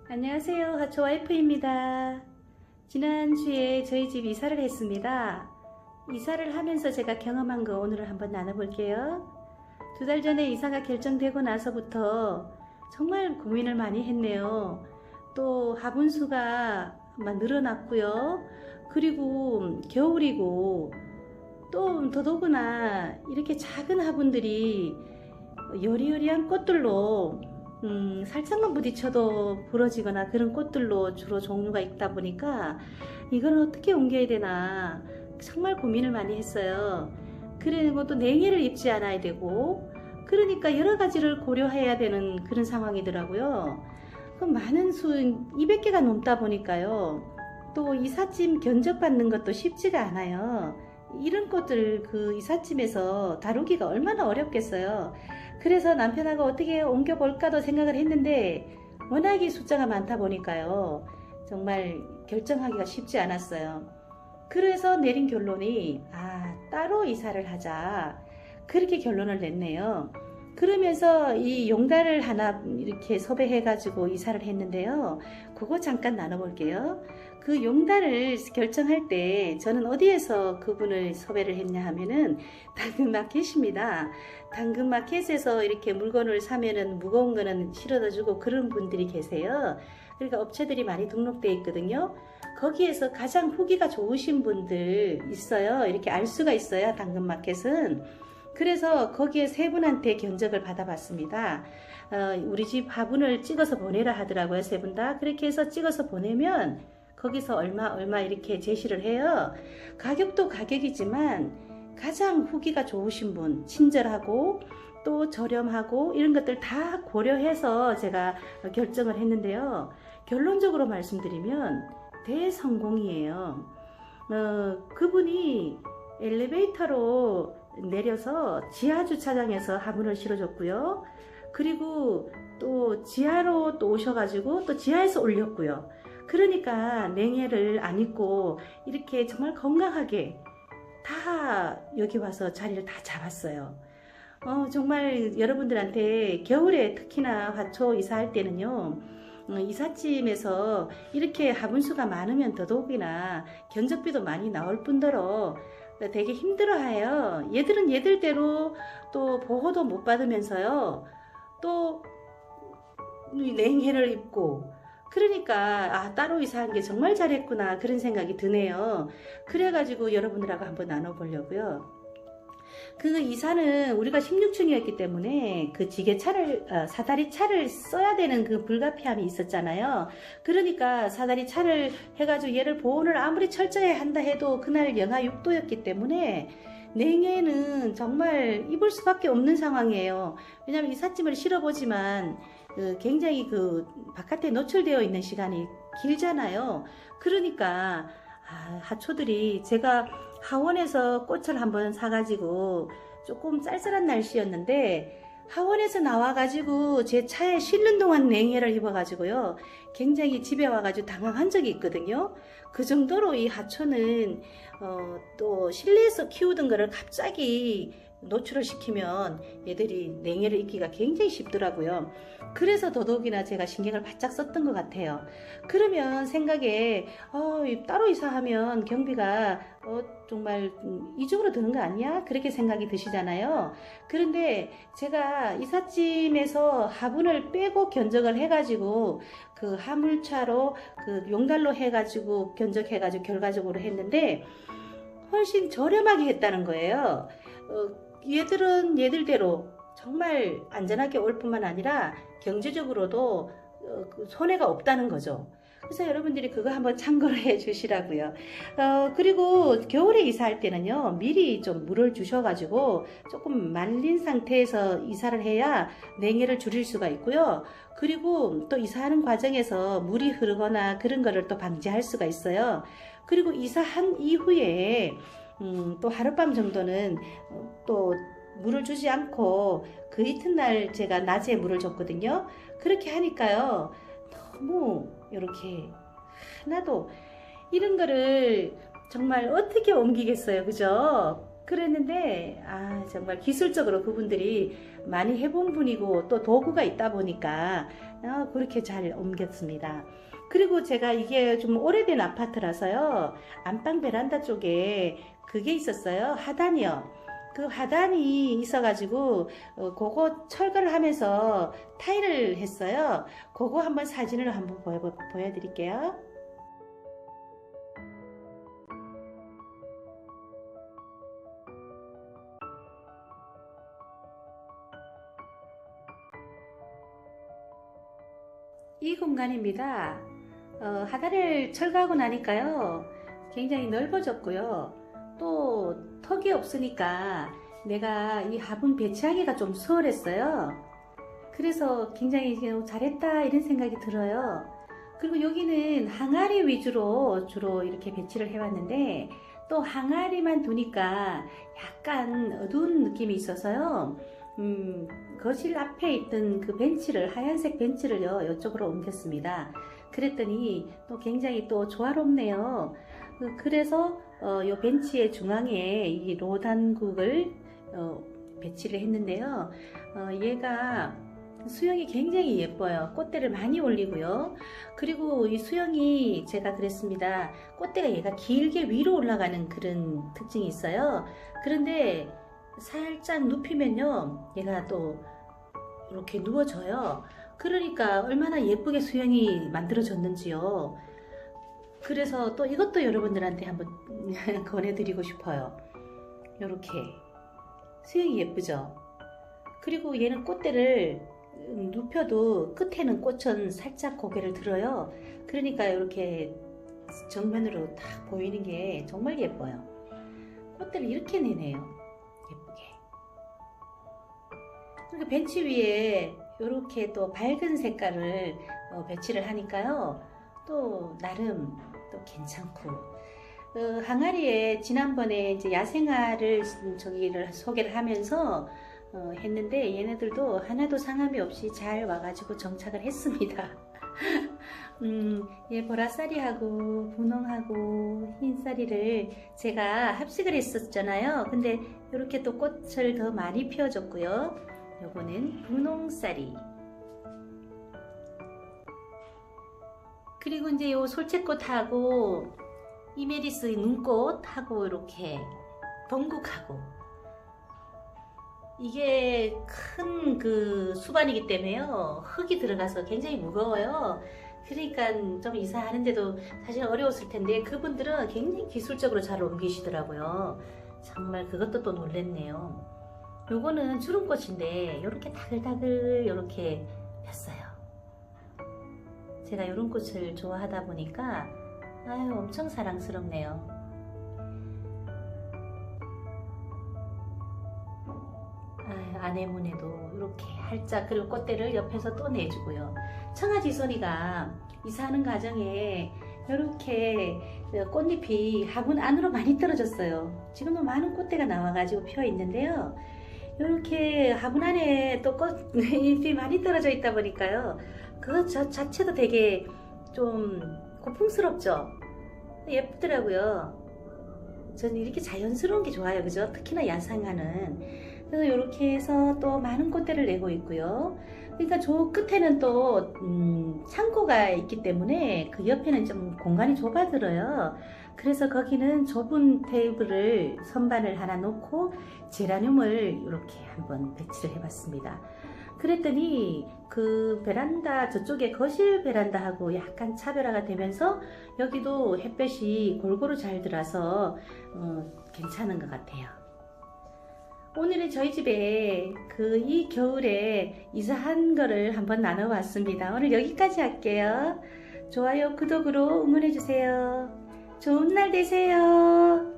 안녕하세요. 하초 와이프입니다. 지난주에 저희 집 이사를 했습니다. 이사를 하면서 제가 경험한 거 오늘 한번 나눠볼게요. 2달 전에 이사가 결정되고 나서부터 정말 고민을 많이 했네요. 또 화분수가 막 늘어났고요. 그리고 겨울이고 또 더더구나 이렇게 작은 화분들이 여리여리한 꽃들로 살짝만 부딪혀도 부러지거나 그런 꽃들로 주로 종류가 있다 보니까 이걸 어떻게 옮겨야 되나 정말 고민을 많이 했어요. 그리고 또 냉해를 입지 않아야 되고 그러니까 여러 가지를 고려해야 되는 그런 상황이더라고요. 그 많은 수 200개가 넘다 보니까요. 또 이삿짐 견적받는 것도 쉽지가 않아요. 이런 꽃들 그 이삿짐에서 다루기가 얼마나 어렵겠어요. 그래서 남편하고 어떻게 옮겨볼까도 생각을 했는데 워낙에 숫자가 많다 보니까요. 정말 결정하기가 쉽지 않았어요. 그래서 내린 결론이 따로 이사를 하자. 그렇게 결론을 냈네요. 그러면서 이 용달을 하나 이렇게 섭외해 가지고 이사를 했는데요. 그거 잠깐 나눠볼게요. 그 용달을 결정할 때 저는 어디에서 그분을 섭외를 했냐 하면은 당근마켓입니다. 당근마켓에서 이렇게 물건을 사면은 무거운 거는 실어다 주고 그런 분들이 계세요. 그러니까 업체들이 많이 등록되어 있거든요. 거기에서 가장 후기가 좋으신 분들 있어요. 이렇게 알 수가 있어요. 당근마켓은. 그래서 거기에 3분한테 견적을 받아봤습니다. 우리 집 화분을 찍어서 보내라 하더라고요. 3분 다. 그렇게 해서 찍어서 보내면 거기서 얼마 이렇게 제시를 해요. 가격도 가격이지만 가장 후기가 좋으신 분, 친절하고 또 저렴하고 이런 것들 다 고려해서 제가 결정을 했는데요. 결론적으로 말씀드리면 대성공이에요. 그분이 엘리베이터로 내려서 지하 주차장에서 화분을 실어줬고요. 그리고 또 지하로 또 오셔가지고 또 지하에서 올렸고요. 그러니까 냉해를 안 입고 이렇게 정말 건강하게 다 여기 와서 자리를 다 잡았어요. 정말 여러분들한테 겨울에 특히나 화초 이사할 때는요. 이삿짐에서 이렇게 화분수가 많으면 더더욱이나 견적비도 많이 나올 뿐더러 되게 힘들어해요. 얘들은 얘들대로 또 보호도 못 받으면서요. 또 냉해를 입고 그러니까 따로 이사한 게 정말 잘했구나 그런 생각이 드네요. 그래가지고 여러분들하고 한번 나눠보려고요. 그 이사는 우리가 16층이었기 때문에 그 지게차를 사다리 차를 써야 되는 그 불가피함이 있었잖아요. 그러니까 사다리 차를 해가지고 얘를 보온을 아무리 철저히 한다 해도 그날 영하 6도였기 때문에 냉해는 정말 입을 수밖에 없는 상황이에요. 왜냐하면 이삿짐을 실어보지만 굉장히 그 바깥에 노출되어 있는 시간이 길잖아요. 그러니까 하초들이 제가 하원에서 꽃을 한번 사가지고 조금 쌀쌀한 날씨였는데 하원에서 나와가지고 제 차에 실는 동안 냉해를 입어가지고요. 굉장히 집에 와가지고 당황한 적이 있거든요. 그 정도로 이 하초는 또 실내에서 키우던 거를 갑자기 노출을 시키면 얘들이 냉해를 입기가 굉장히 쉽더라고요. 그래서 더더욱이나 제가 신경을 바짝 썼던 것 같아요. 그러면 생각에 따로 이사하면 경비가 정말 이쪽으로 드는 거 아니야? 그렇게 생각이 드시잖아요. 그런데 제가 이삿짐에서 화분을 빼고 견적을 해가지고 그 화물차로 그 용달로 해가지고 견적해가지고 결과적으로 했는데 훨씬 저렴하게 했다는 거예요. 얘들은 얘들대로 정말 안전하게 올 뿐만 아니라 경제적으로도 손해가 없다는 거죠. 그래서 여러분들이 그거 한번 참고를 해 주시라고요. 그리고 겨울에 이사할 때는요, 미리 좀 물을 주셔가지고 조금 말린 상태에서 이사를 해야 냉해를 줄일 수가 있고요. 그리고 또 이사하는 과정에서 물이 흐르거나 그런 거를 또 방지할 수가 있어요. 그리고 이사한 이후에 또 하룻밤 정도는 또 물을 주지 않고 그 이튿날 제가 낮에 물을 줬거든요. 그렇게 하니까요. 너무 이렇게 하나도 이런 거를 정말 어떻게 옮기겠어요. 그죠? 그랬는데 정말 기술적으로 그분들이 많이 해본 분이고 또 도구가 있다 보니까 그렇게 잘 옮겼습니다. 그리고 제가 이게 좀 오래된 아파트라서요, 안방 베란다 쪽에 그게 있었어요. 하단이요. 그 하단이 있어가지고 그거 철거를 하면서 타일을 했어요. 그거 한번 사진을 한번 보여드릴게요. 이 공간입니다. 하단을 철거하고 나니까요, 굉장히 넓어졌고요. 또 턱이 없으니까 내가 이 화분 배치하기가 좀 수월했어요. 그래서 굉장히 잘했다 이런 생각이 들어요. 그리고 여기는 항아리 위주로 주로 이렇게 배치를 해왔는데, 또 항아리만 두니까 약간 어두운 느낌이 있어서요, 거실 앞에 있던 그 벤치를, 하얀색 벤치를요, 이쪽으로 옮겼습니다. 그랬더니 또 굉장히 또 조화롭네요. 그래서 이 벤치의 중앙에 이 로단국을 배치를 했는데요. 얘가 수영이 굉장히 예뻐요. 꽃대를 많이 올리고요. 그리고 이 수영이 제가 그랬습니다. 꽃대가 얘가 길게 위로 올라가는 그런 특징이 있어요. 그런데 살짝 눕히면요, 얘가 또 이렇게 누워져요. 그러니까 얼마나 예쁘게 수영이 만들어졌는지요. 그래서 또 이것도 여러분들한테 한번 권해드리고 싶어요. 이렇게 수영이 예쁘죠. 그리고 얘는 꽃대를 눕혀도 끝에는 꽃은 살짝 고개를 들어요. 그러니까 이렇게 정면으로 딱 보이는 게 정말 예뻐요. 꽃대를 이렇게 내네요. 예쁘게. 그리고 벤치 위에 이렇게 또 밝은 색깔을 배치를 하니까요, 또 나름 또 괜찮고, 항아리에 지난번에 이제 야생화를 소개를 하면서 했는데, 얘네들도 하나도 상함이 없이 잘 와가지고 정착을 했습니다. 얘 보라쌀이하고 분홍하고 흰쌀이를 제가 합식을 했었잖아요. 근데 이렇게 또 꽃을 더 많이 피워줬고요. 요거는 분홍쌀이. 그리고 이제 요 솔채꽃하고 이메리스 눈꽃하고 이렇게 동국하고, 이게 큰 그 수반이기 때문에요, 흙이 들어가서 굉장히 무거워요. 그러니까 좀 이사하는데도 사실 어려웠을 텐데 그분들은 굉장히 기술적으로 잘 옮기시더라고요. 정말 그것도 또 놀랬네요. 요거는 주름꽃인데 이렇게 다글다글 이렇게 폈어요. 제가 이런 꽃을 좋아하다 보니까 엄청 사랑스럽네요. 아내문에도 이렇게 활짝, 그리고 꽃대를 옆에서 또 내주고요. 청아지손이가 이사하는 과정에 이렇게 꽃잎이 화분 안으로 많이 떨어졌어요. 지금도 많은 꽃대가 나와가지고 펴 있는데요. 이렇게 화분 안에 또 꽃잎이 많이 떨어져 있다 보니까요, 그것 자체도 되게 좀 고풍스럽죠. 예쁘더라고요. 저는 이렇게 자연스러운 게 좋아요. 그죠? 특히나 야상화는. 그래서 이렇게 해서 또 많은 꽃대를 내고 있고요. 그러니까 저 끝에는 또 창고가 있기 때문에 그 옆에는 좀 공간이 좁아들어요. 그래서 거기는 좁은 테이블을 선반을 하나 놓고 제라늄을 이렇게 한번 배치를 해봤습니다. 그랬더니 그 베란다, 저쪽에 거실 베란다하고 약간 차별화가 되면서 여기도 햇볕이 골고루 잘 들어서 괜찮은 것 같아요. 오늘은 저희 집에 이 겨울에 이사한 거를 한번 나눠봤습니다. 오늘 여기까지 할게요. 좋아요, 구독으로 응원해주세요. 좋은 날 되세요.